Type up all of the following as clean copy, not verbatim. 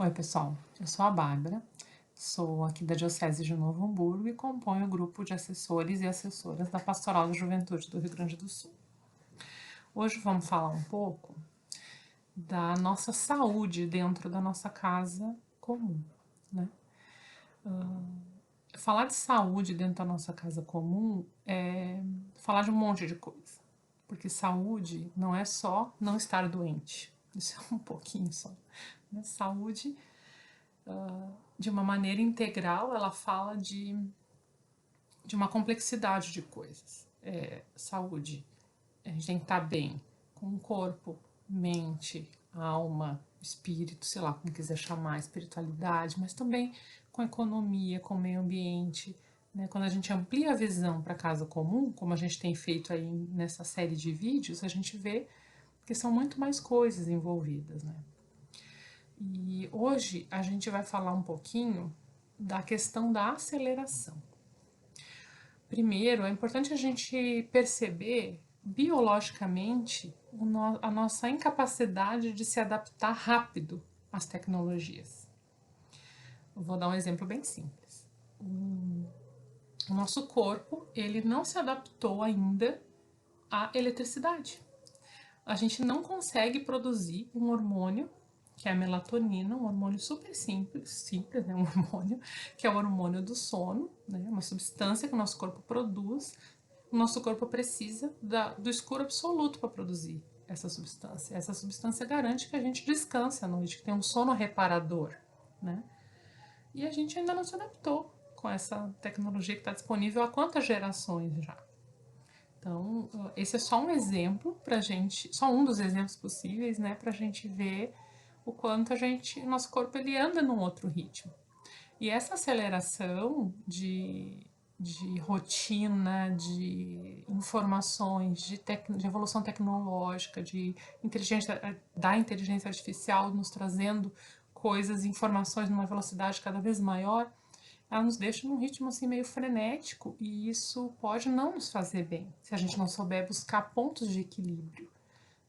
Oi, pessoal. Eu sou a Bárbara, sou aqui da Diocese de Novo Hamburgo e componho o grupo de assessores e assessoras da Pastoral da Juventude do Rio Grande do Sul. Hoje vamos falar um pouco da nossa saúde dentro da nossa casa comum, né? Falar de saúde dentro da nossa casa comum é falar de um monte de coisa, porque saúde não é só não estar doente, isso é um pouquinho só, né? Saúde de uma maneira integral, ela fala de uma complexidade de coisas. Saúde, a gente tem que estar bem com o corpo, mente, alma, espírito, sei lá como quiser chamar, espiritualidade, mas também com economia, com meio ambiente, né? Quando a gente amplia a visão para a casa comum, como a gente tem feito aí nessa série de vídeos, a gente vê que são muito mais coisas envolvidas, né? E hoje a gente vai falar um pouquinho da questão da aceleração. Primeiro, é importante a gente perceber biologicamente a nossa incapacidade de se adaptar rápido às tecnologias. Eu vou dar um exemplo bem simples. O nosso corpo, ele não se adaptou ainda à eletricidade. A gente não consegue produzir um hormônio, que é a melatonina, um hormônio super simples, né? Um hormônio que é o hormônio do sono, né? Uma substância que o nosso corpo produz. O nosso corpo precisa do escuro absoluto para produzir essa substância. Essa substância garante que a gente descanse à noite, que tem um sono reparador, né? E a gente ainda não se adaptou com essa tecnologia que está disponível há quantas gerações já? Então, esse é só um exemplo pra gente, só um dos exemplos possíveis, né, pra gente ver o quanto nosso corpo ele anda num outro ritmo. E essa aceleração de rotina, de informações, de evolução tecnológica, da inteligência artificial nos trazendo coisas, informações numa velocidade cada vez maior, ela nos deixa num ritmo assim meio frenético e isso pode não nos fazer bem, se a gente não souber buscar pontos de equilíbrio,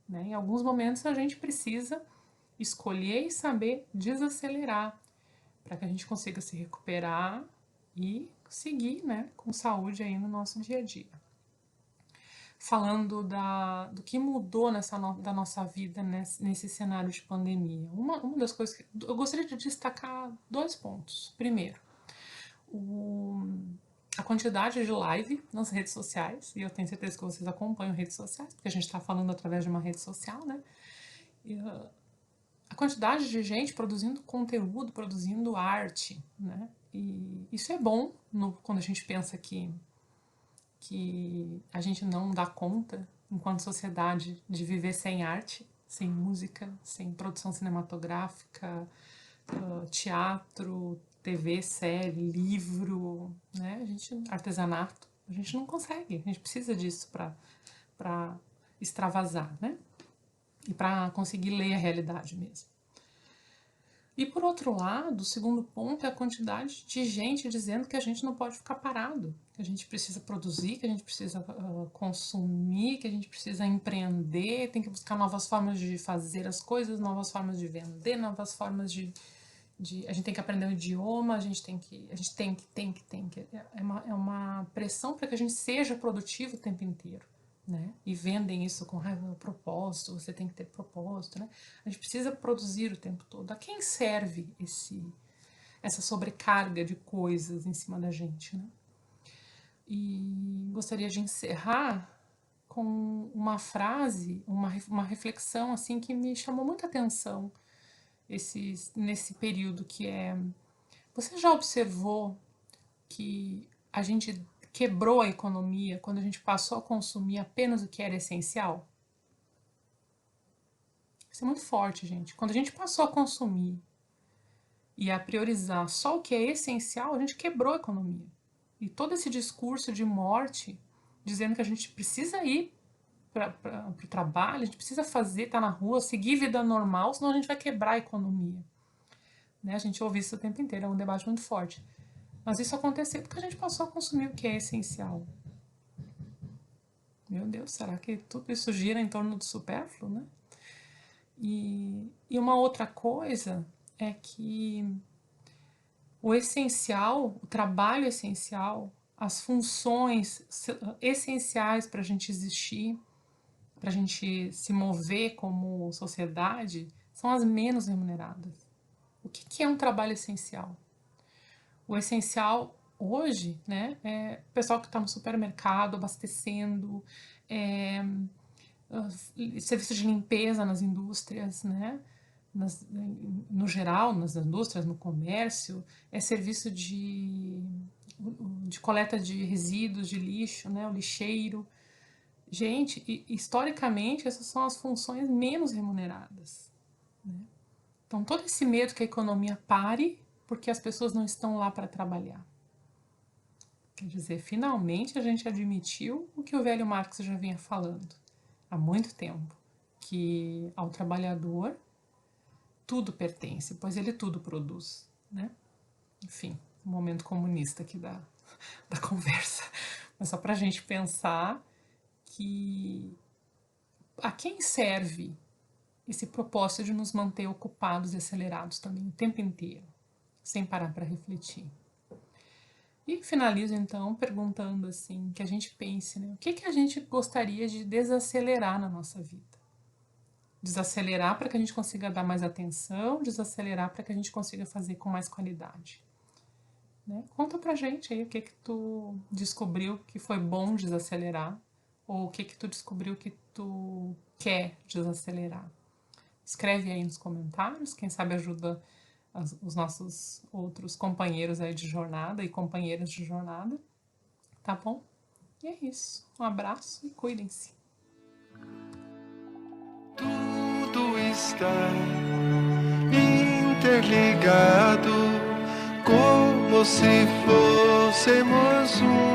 né? Em alguns momentos a gente precisa escolher e saber desacelerar para que a gente consiga se recuperar e seguir, né, com saúde aí no nosso dia a dia. Falando do que mudou da nossa vida nesse cenário de pandemia. Uma das coisas que eu gostaria de destacar dois pontos. Primeiro, a quantidade de live nas redes sociais, e eu tenho certeza que vocês acompanham redes sociais, porque a gente está falando através de uma rede social, né? E, a quantidade de gente produzindo conteúdo, produzindo arte, né? E isso é bom quando a gente pensa que a gente não dá conta, enquanto sociedade, de viver sem arte, sem música, sem produção cinematográfica, teatro, TV, série, livro, né? Artesanato, a gente não consegue, a gente precisa disso para extravasar, né? E para conseguir ler a realidade mesmo. E por outro lado, o segundo ponto é a quantidade de gente dizendo que a gente não pode ficar parado, que a gente precisa produzir, que a gente precisa consumir, que a gente precisa empreender, tem que buscar novas formas de fazer as coisas, novas formas de vender, novas formas a gente tem que aprender um idioma, a gente tem que. É uma pressão para que a gente seja produtivo o tempo inteiro, né? E vendem isso com propósito, você tem que ter propósito, né? A gente precisa produzir o tempo todo. A quem serve essa sobrecarga de coisas em cima da gente, né? E gostaria de encerrar com uma frase, uma reflexão assim que me chamou muita atenção nesse período que é... Você já observou que a gente quebrou a economia quando a gente passou a consumir apenas o que era essencial? Isso é muito forte, gente. Quando a gente passou a consumir e a priorizar só o que é essencial, a gente quebrou a economia. E todo esse discurso de morte, dizendo que a gente precisa ir para o trabalho, a gente precisa estar na rua, seguir vida normal, senão a gente vai quebrar a economia. Né? A gente ouve isso o tempo inteiro, é um debate muito forte. Mas isso aconteceu porque a gente passou a consumir o que é essencial. Meu Deus, será que tudo isso gira em torno do supérfluo, né? E uma outra coisa é que o essencial, o trabalho essencial, as funções essenciais para a gente existir, para a gente se mover como sociedade, são as menos remuneradas. O que é um trabalho essencial? O essencial hoje, né, é o pessoal que está no supermercado abastecendo, serviço de limpeza nas indústrias, né, no geral, nas indústrias, no comércio, é serviço de coleta de resíduos, de lixo, né, o lixeiro. Gente, historicamente, essas são as funções menos remuneradas. Né? Então, todo esse medo que a economia pare porque as pessoas não estão lá para trabalhar. Quer dizer, finalmente a gente admitiu o que o velho Marx já vinha falando há muito tempo, que ao trabalhador tudo pertence, pois ele tudo produz. Né? Enfim, um momento comunista aqui da conversa. Mas só para a gente pensar que a quem serve esse propósito de nos manter ocupados e acelerados também o tempo inteiro, sem parar para refletir. E finalizo então perguntando assim, que a gente pense, né, o que a gente gostaria de desacelerar na nossa vida? Desacelerar para que a gente consiga dar mais atenção, desacelerar para que a gente consiga fazer com mais qualidade. Né? Conta pra gente aí o que tu descobriu que foi bom desacelerar, ou o que tu descobriu que tu quer desacelerar. Escreve aí nos comentários, quem sabe ajuda os nossos outros companheiros aí de jornada e companheiras de jornada, tá bom? E é isso. Um abraço e cuidem-se. Tudo está interligado, como se fôssemos um.